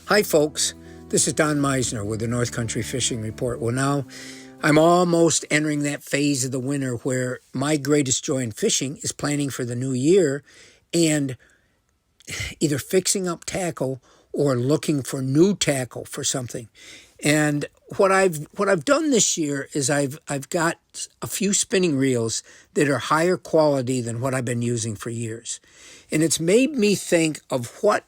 Hi, folks. This is Don Meisner with the North Country Fishing Report. Well, now I'm almost entering that phase of the winter where my greatest joy in fishing is planning for the new year and either fixing up tackle or looking for new tackle for something. And what I've done this year is I've got a few spinning reels that are higher quality than what I've been using for years. And it's made me think of what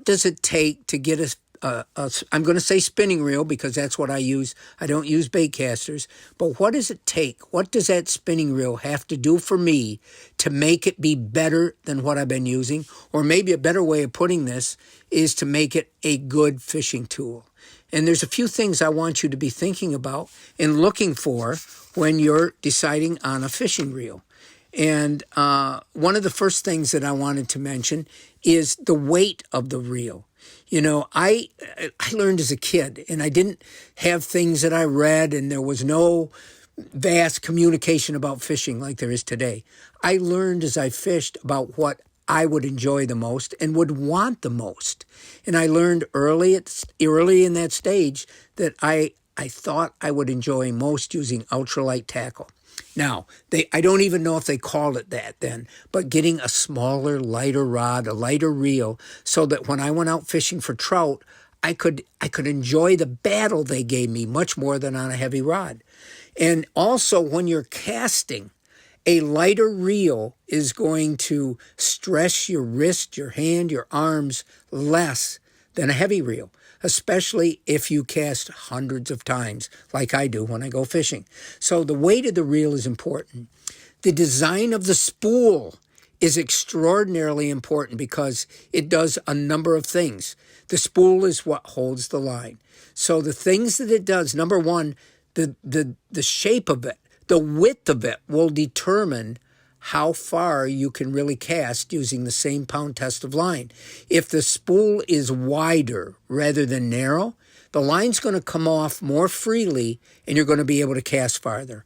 does it take to get I'm going to say spinning reel because that's what I use. I don't use bait casters. But what does it take? What does that spinning reel have to do for me to make it be better than what I've been using? Or maybe a better way of putting this is to make it a good fishing tool. And there's a few things I want you to be thinking about and looking for when you're deciding on a fishing reel. And one of the first things that I wanted to mention is the weight of the reel. You know, I learned as a kid, and I didn't have things that I read, and there was no vast communication about fishing like there is today. I learned as I fished about what I would enjoy the most and would want the most. And I learned early in that stage that I thought I would enjoy most using ultralight tackle. Now, I don't even know if they called it that then, but getting a smaller, lighter rod, a lighter reel, so that when I went out fishing for trout, I could enjoy the battle they gave me much more than on a heavy rod. And also, when you're casting, a lighter reel is going to stress your wrist, your hand, your arms less than a heavy reel, especially if you cast hundreds of times like I do when I go fishing. So the weight of the reel is important. The design of the spool is extraordinarily important because it does a number of things. The spool is what holds the line. So the things that it does, number one, the shape of it, the width of it will determine how far you can really cast using the same pound test of line. If the spool is wider rather than narrow, the line's going to come off more freely and you're going to be able to cast farther.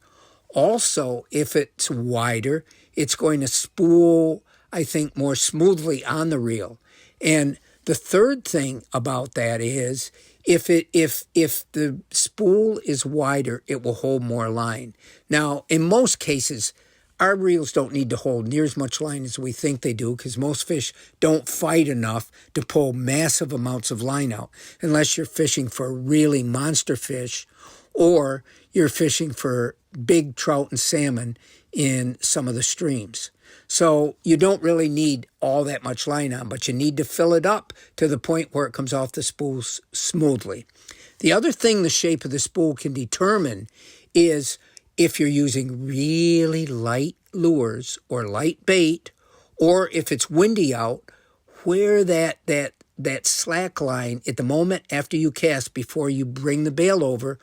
Also, if it's wider, it's going to spool, I think, more smoothly on the reel. And the third thing about that is if the spool is wider, it will hold more line. Now, in most cases, our reels don't need to hold near as much line as we think they do because most fish don't fight enough to pull massive amounts of line out unless you're fishing for really monster fish or you're fishing for big trout and salmon in some of the streams. So you don't really need all that much line on, but you need to fill it up to the point where it comes off the spool smoothly. The other thing the shape of the spool can determine is if you're using really light lures or light bait, or if it's windy out, where that slack line at the moment after you cast before you bring the bail over,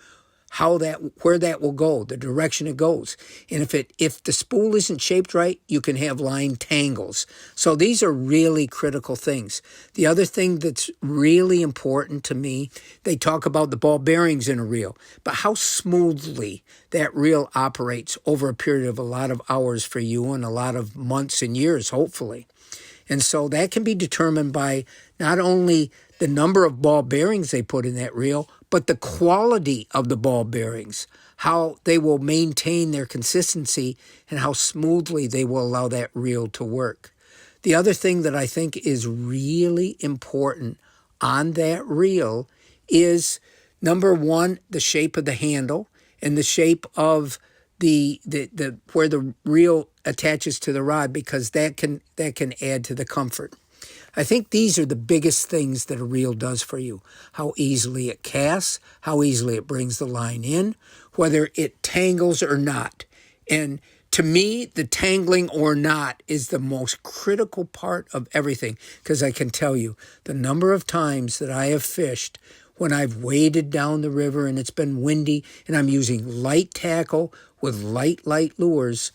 where that will go, the direction it goes. And if the spool isn't shaped right, you can have line tangles. So these are really critical things. The other thing that's really important to me, they talk about the ball bearings in a reel, but how smoothly that reel operates over a period of a lot of hours for you and a lot of months and years, hopefully. And so that can be determined by not only the number of ball bearings they put in that reel, but the quality of the ball bearings, how they will maintain their consistency and how smoothly they will allow that reel to work. The other thing that I think is really important on that reel is, number one, the shape of the handle and the shape of the where the reel attaches to the rod, because that can add to the comfort. I think these are the biggest things that a reel does for you. How easily it casts, how easily it brings the line in, whether it tangles or not. And to me, the tangling or not is the most critical part of everything, because I can tell you the number of times that I have fished when I've waded down the river and it's been windy and I'm using light tackle with light lures,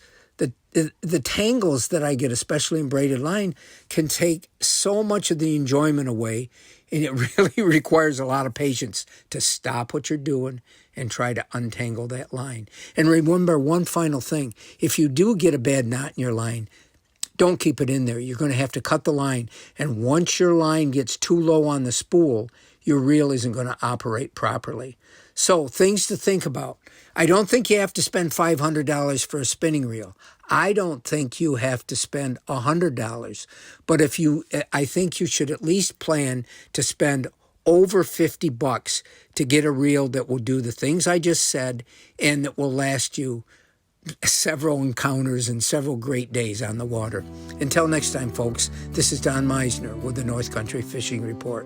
the tangles that I get, especially in braided line, can take so much of the enjoyment away, and it really requires a lot of patience to stop what you're doing and try to untangle that line. And remember one final thing. If you do get a bad knot in your line, don't keep it in there. You're going to have to cut the line. And once your line gets too low on the spool, your reel isn't going to operate properly. So things to think about. I don't think you have to spend $500 for a spinning reel. I don't think you have to spend $100. But I think you should at least plan to spend over $50 to get a reel that will do the things I just said and that will last you several encounters and several great days on the water. Until next time, folks, this is Don Meisner with the North Country Fishing Report.